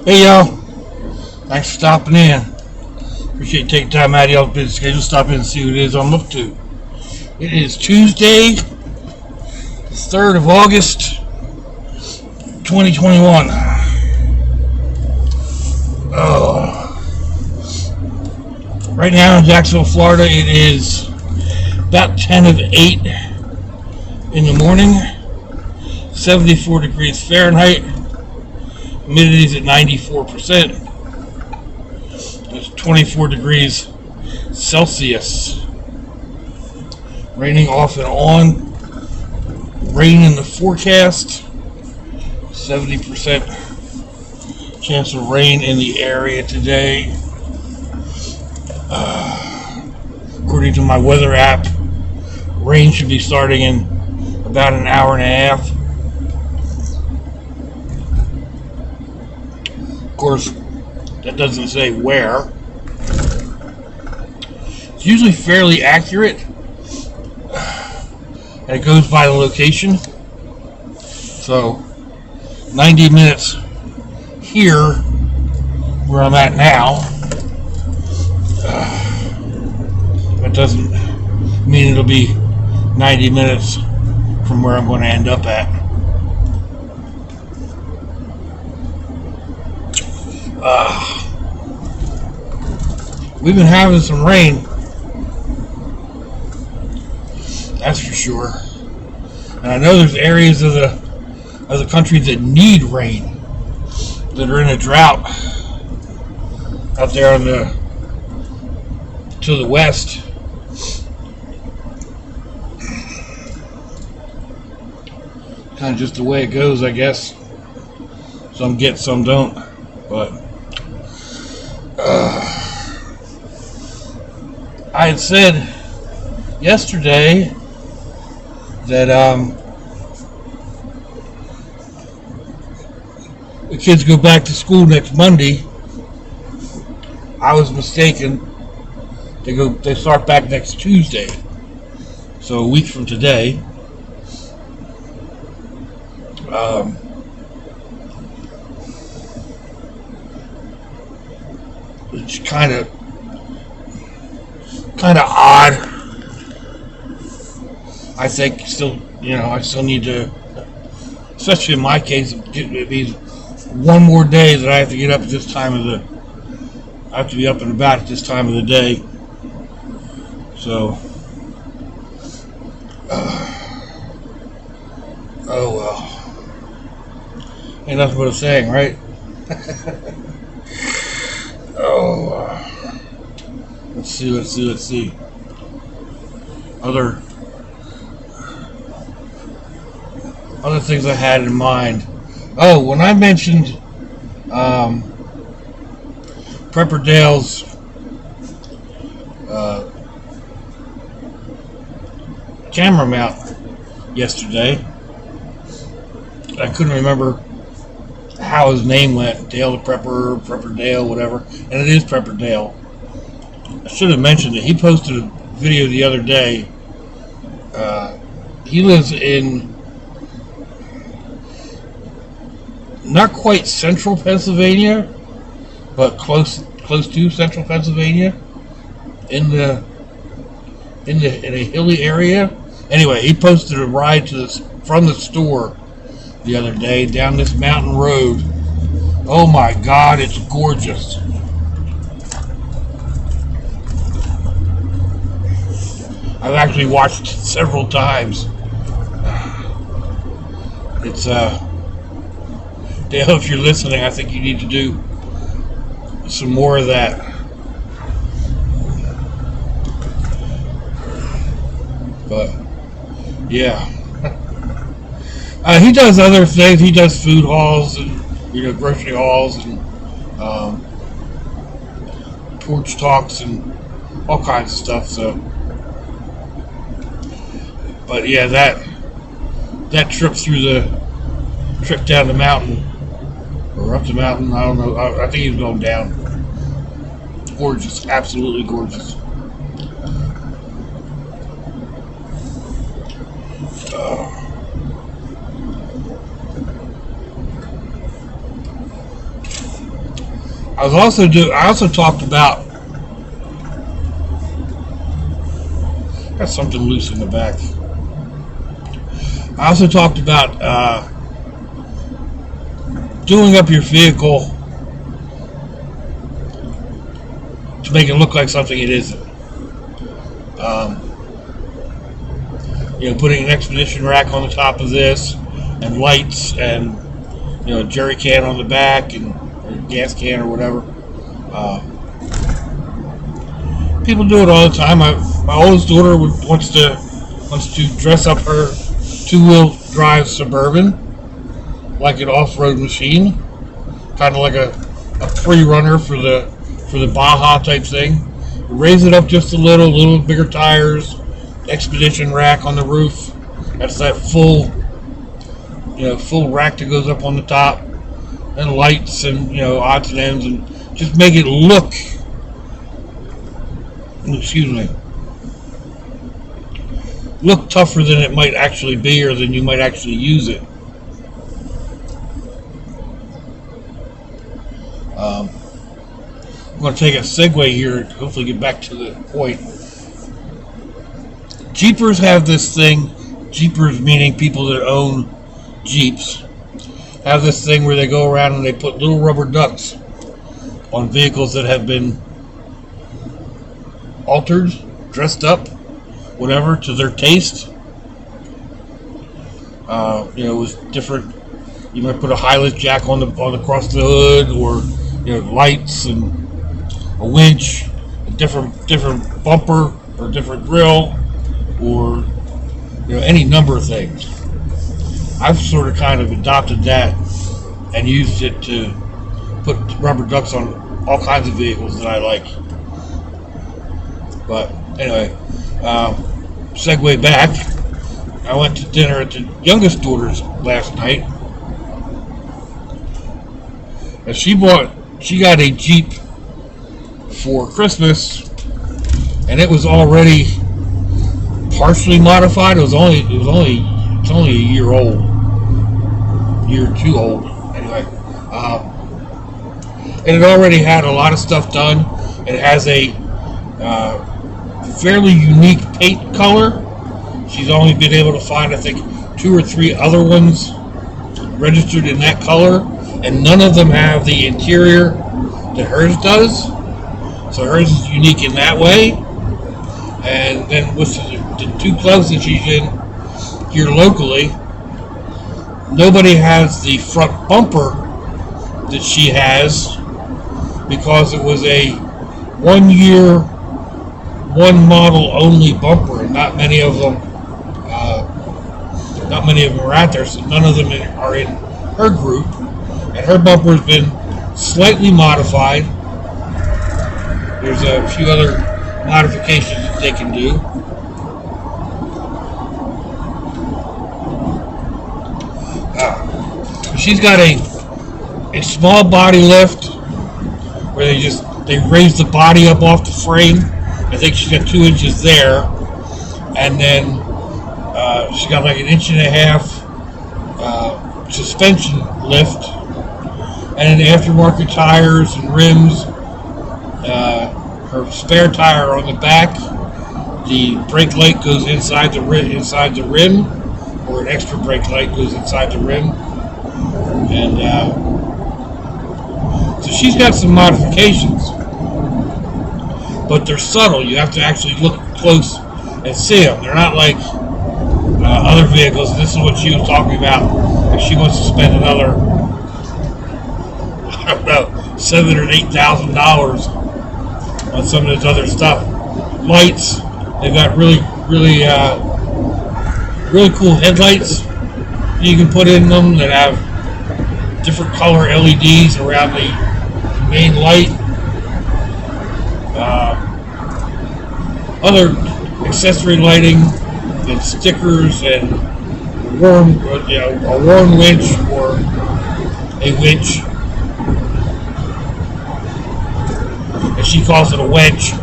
Hey y'all, thanks for stopping in. Appreciate you taking time out of y'all's busy schedule to stop in and see what it is I'm up to. It is Tuesday, the 3rd of August, 2021. Right now in Jacksonville, Florida, it is about 10 of 8 in the morning, 74 degrees Fahrenheit. Humidity is at 94%. It's 24 degrees Celsius. Raining off and on. Rain in the forecast. 70% chance of rain in the area today. According to my weather app, rain should be starting in about an hour and a half. Of course, that doesn't say where. It's usually fairly accurate, and it goes by the location. So, 90 minutes here, where I'm at now, that doesn't mean it'll be 90 minutes from where I'm going to end up at. We've been having some rain, that's for sure. And I know there's areas of the country that need rain, that are in a drought out there to the west. Kind of just the way it goes, I guess. Some get, some don't. But I had said yesterday that the kids go back to school next Monday. I was mistaken. They start back next Tuesday. So a week from today. It's kind of odd. I think I still need to, especially in my case, it means one more day that I have to get up at this time I have to be up and about at this time of the day. So, oh well. Ain't nothing but a saying, right? Let's see. Other things I had in mind. Oh, when I mentioned Prepper Dale's camera mount yesterday, I couldn't remember how his name went. Dale the Prepper Dale, whatever. And it is Prepper Dale. I should have mentioned it. He posted a video the other day. He lives in not quite central Pennsylvania, but close to central Pennsylvania, in a hilly area. Anyway, he posted a ride from the store the other day down this mountain road. Oh my God, it's gorgeous. I've actually watched it several times. It's Dale, if you're listening, I think you need to do some more of that. But yeah, he does other things. He does food hauls and grocery hauls and porch talks and all kinds of stuff. So, but yeah, that trip down the mountain or up the mountain, I don't know. I think he was going down. Gorgeous, absolutely gorgeous. I also talked about. Got something loose in the back. I also talked about doing up your vehicle to make it look like something it isn't. Putting an expedition rack on the top of this, and lights, and a jerry can on the back, and a gas can or whatever. People do it all the time. My oldest daughter wants to dress up her 2-wheel drive Suburban like an off-road machine, kind of like a pre-runner for the Baja type thing. Raise it up just a little bigger tires, expedition rack on the roof. That's that full rack that goes up on the top, and lights and odds and ends, and just make it look. Look tougher than it might actually be, or than you might actually use it. I'm going to take a segue here and hopefully get back to the point. Jeepers have this thing. Jeepers meaning people that own Jeeps have this thing where they go around and they put little rubber ducks on vehicles that have been altered, dressed up, whatever, to their taste. With different. You might put a high-lift jack on across the hood, or lights and a winch, a different bumper or different grill, or any number of things. I've sort of kind of adopted that and used it to put rubber ducks on all kinds of vehicles that I like. But anyway, segue back. I went to dinner at the youngest daughter's last night, and she got a Jeep for Christmas, and it was already partially modified. It's only a year or two old anyway. And it already had a lot of stuff done. It has a fairly unique paint color. She's only been able to find, I think, 2 or 3 other ones registered in that color, and none of them have the interior that hers does. So hers is unique in that way. And then with the 2 clubs that she's in here locally, nobody has the front bumper that she has, because it was a 1 year, 1 model only bumper, and not many of them are out there, so none of them are in her group. And her bumper has been slightly modified. There's a few other modifications that they can do. She's got a small body lift where they raise the body up off the frame. I think she's got 2 inches there, and then she's got like 1.5 inches suspension lift, and then aftermarket tires and rims. Her spare tire on the back. The brake light goes inside the rim, or an extra brake light goes inside the rim. And so she's got some modifications, but they're subtle. You have to actually look close and see them. They're not like other vehicles. This is what she was talking about. If she wants to spend another, I don't know, $7,000 or $8,000 on some of this other stuff. Lights. They've got really cool headlights you can put in them that have different color LEDs around the main light. Other accessory lighting and stickers and a worn winch or a winch. And she calls it a wedge.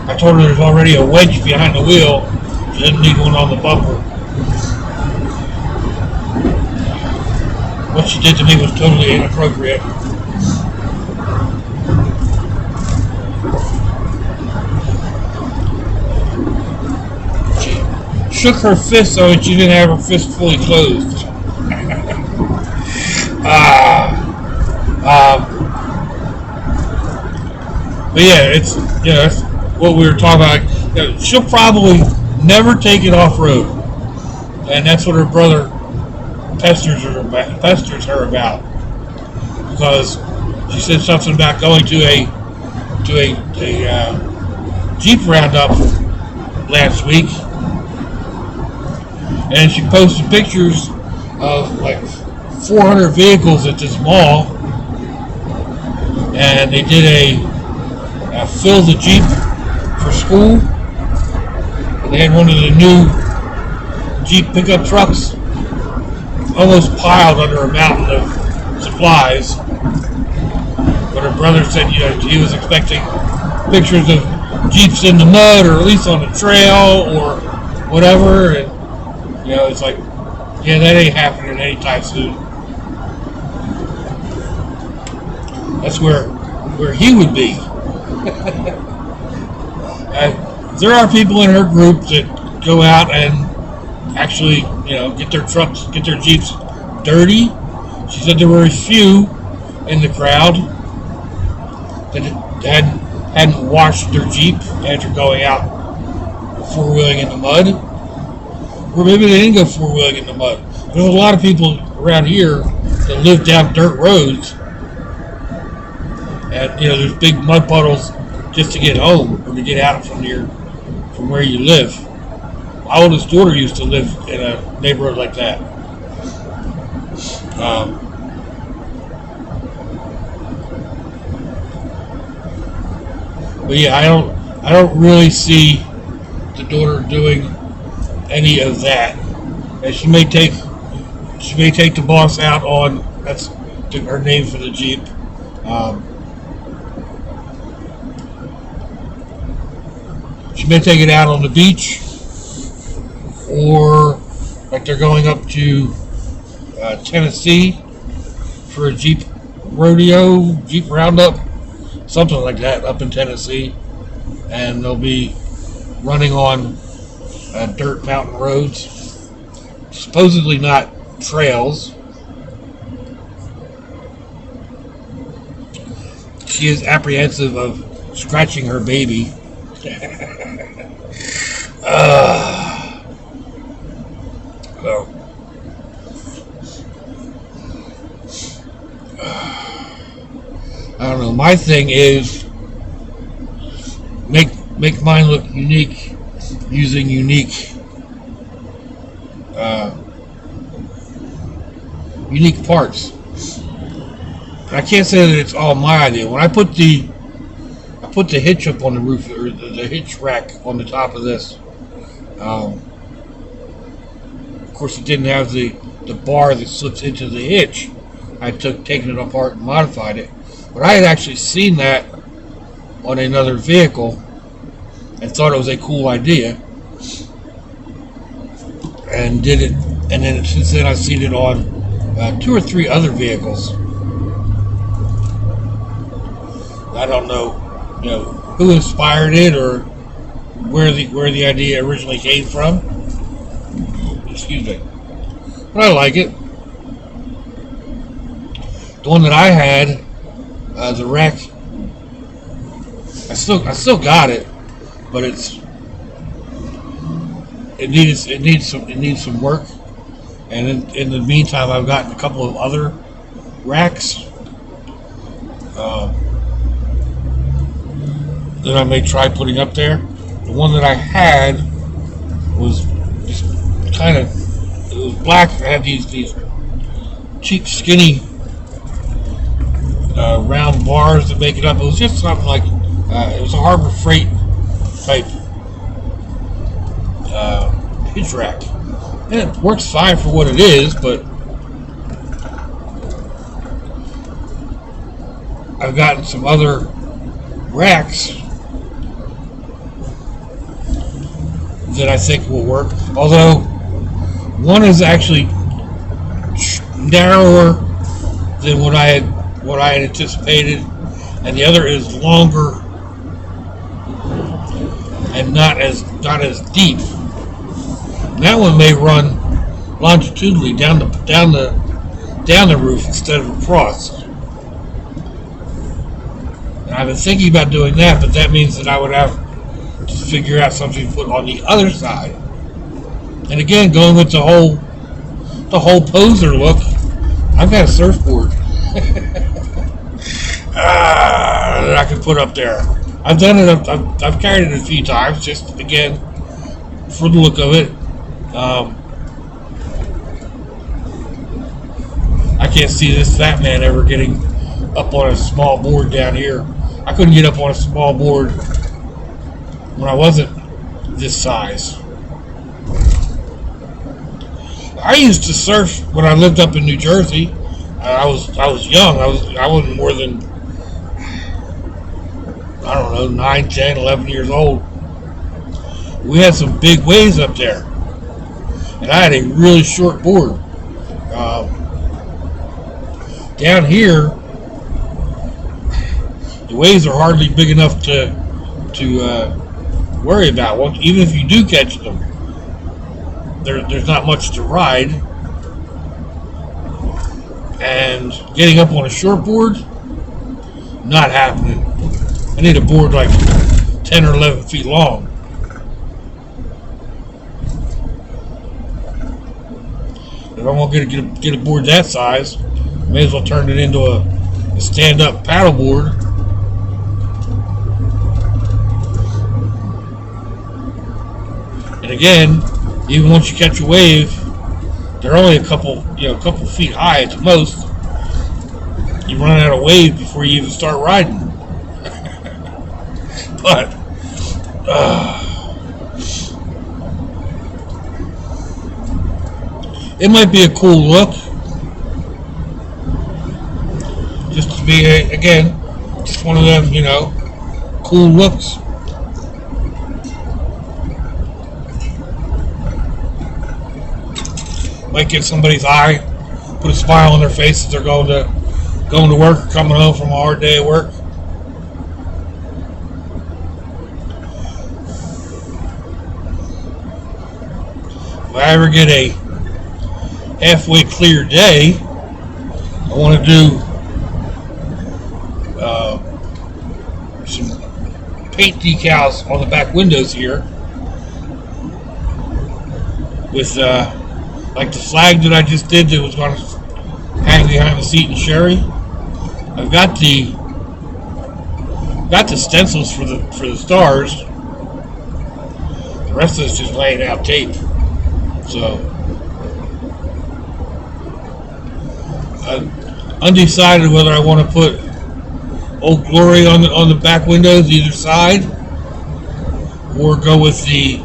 I told her there's already a wedge behind the wheel. She doesn't need one on the bumper. What she did to me was totally inappropriate. shook her fist so that she didn't have her fist fully closed. But yeah, it's that's what we were talking about. She'll probably never take it off road, and that's what her brother pesters her about, because she said something about going to a Jeep roundup last week, and she posted pictures of like 400 vehicles at this mall, and they did a fill the Jeep for school. And they had one of the new Jeep pickup trucks almost piled under a mountain of supplies. But her brother said, he was expecting pictures of Jeeps in the mud, or at least on the trail, or whatever. And it's like, that ain't happening anytime soon. That's where he would be. There are people in her group that go out and actually, get their trucks, get their Jeeps dirty. She said there were a few in the crowd that hadn't washed their Jeep after going out four-wheeling in the mud. Or maybe they didn't go four-wheeling in the mud. There's a lot of people around here that live down dirt roads, and there's big mud puddles just to get home or to get out from where you live. My oldest daughter used to live in a neighborhood like that. But yeah, I don't really see the daughter doing any of that. And she may take the boss out on, that's her name for the Jeep. She may take it out on the beach, or like they're going up to Tennessee for a Jeep rodeo, Jeep roundup, something like that up in Tennessee, and they'll be running on dirt mountain roads, supposedly not trails. She is apprehensive of scratching her baby. I don't know. My thing is make mine look unique using unique parts. I can't say that it's all my idea. When I put the hitch up on the roof, or the hitch rack on the top of this, of course it didn't have the bar that slips into the hitch. I taken it apart and modified it. But I had actually seen that on another vehicle and thought it was a cool idea, and did it. And then since then I've seen it on 2 or 3 other vehicles. I don't know, who inspired it or where the idea originally came from. Excuse me. But I like it. The one that I had, the rack, I still got it, but it needs some work. And in the meantime, I've gotten a couple of other racks that I may try putting up there. The one that I had was just kind of, it was black. It had these cheap, skinny round bars that make it up. It was just something like, it was a Harbor Freight type hitch rack. And it works fine for what it is, but I've gotten some other racks that I think will work. Although one is actually narrower than what I had anticipated, and the other is longer and not as deep. That one may run longitudinally down the roof instead of across. And I've been thinking about doing that, but that means that I would have to figure out something to put on the other side. And again, going with the whole poser look, I've got a surfboard that I can put up there. I've done it. I've carried it a few times, just again for the look of it. I can't see this fat man ever getting up on a small board down here. I couldn't get up on a small board when I wasn't this size. I used to surf when I lived up in New Jersey. I was young. I wasn't more than, I don't know, 9, 10, 11 years old. We had some big waves up there, and I had a really short board. Down here, the waves are hardly big enough to worry about. Well, even if you do catch them, there's not much to ride. And getting up on a short board, not happening. I need a board like 10 or 11 feet long. If I'm going to get a board that size, may as well turn it into a stand-up paddle board. And again, even once you catch a wave, they're only a couple feet high at the most. You run out of wave before you even start riding. But it might be a cool look, just to be again, just one of them, cool looks. Might get somebody's eye, put a smile on their face as they're going to work or coming home from a hard day at work. If I ever get a halfway clear day, I want to do some paint decals on the back windows here with like the flag that I just did that was going to hang behind the seat in Sherry. I've got the stencils for the stars. The rest of it's just laying out tape. So I'm undecided whether I want to put Old Glory on the back windows either side, or go with the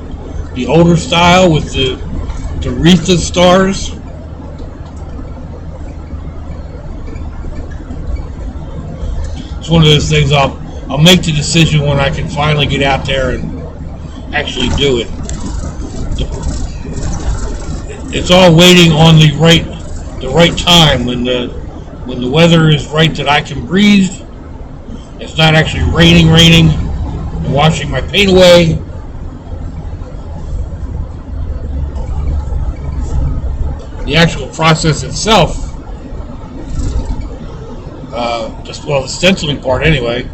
older style with the wreath of stars. It's one of those things I'll make the decision when I can finally get out there and actually do it. It's all waiting on the right time when the weather is right that I can breathe. It's not actually raining and washing my paint away. The actual process itself, the stenciling part anyway,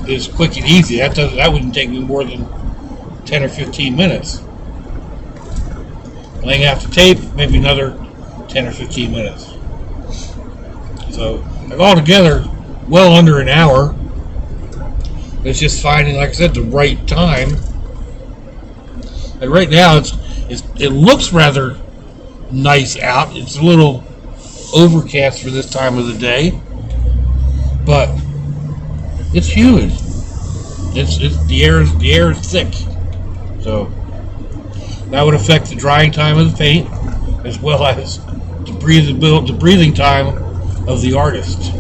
is quick and easy. That wouldn't take me more than 10 or 15 minutes. Laying out the tape, maybe another 10 or 15 minutes. So, like altogether, well under an hour. It's just finding, like I said, the right time. And right now, it looks rather nice out. It's a little overcast for this time of the day, but it's humid. It's the air is thick, so that would affect the drying time of the paint as well as the breathing time of the artist.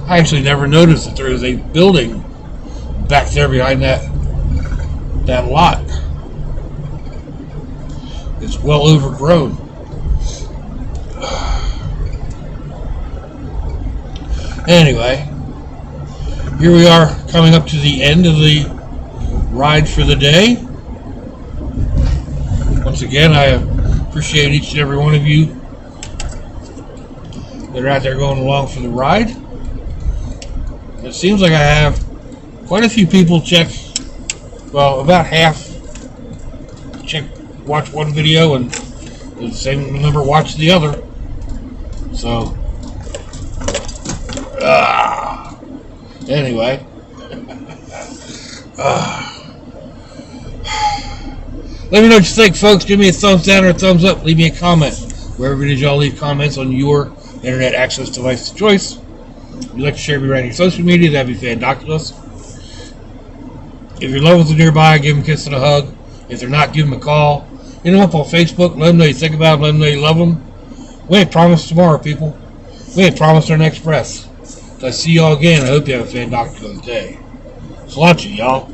I actually never noticed that there was a building back there behind that lot. It's well overgrown. Anyway, here we are coming up to the end of the ride for the day. Once again, I appreciate each and every one of you that are out there going along for the ride. It seems like I have quite a few people check, well, about half watch one video and the same number watch the other. So, anyway. Let me know what you think, folks. Give me a thumbs down or a thumbs up. Leave me a comment. Wherever it is y'all leave comments on your internet access device of choice. If you'd like to share me around your social media, that'd be fantastic. If your loved ones are nearby, give them a kiss and a hug. If they're not, give them a call. Hit them up on Facebook. Let them know you think about them. Let them know you love them. We ain't promised tomorrow, people. We ain't promised our next breath. So I see y'all again. I hope you have a fantastic day. Sláinte, y'all.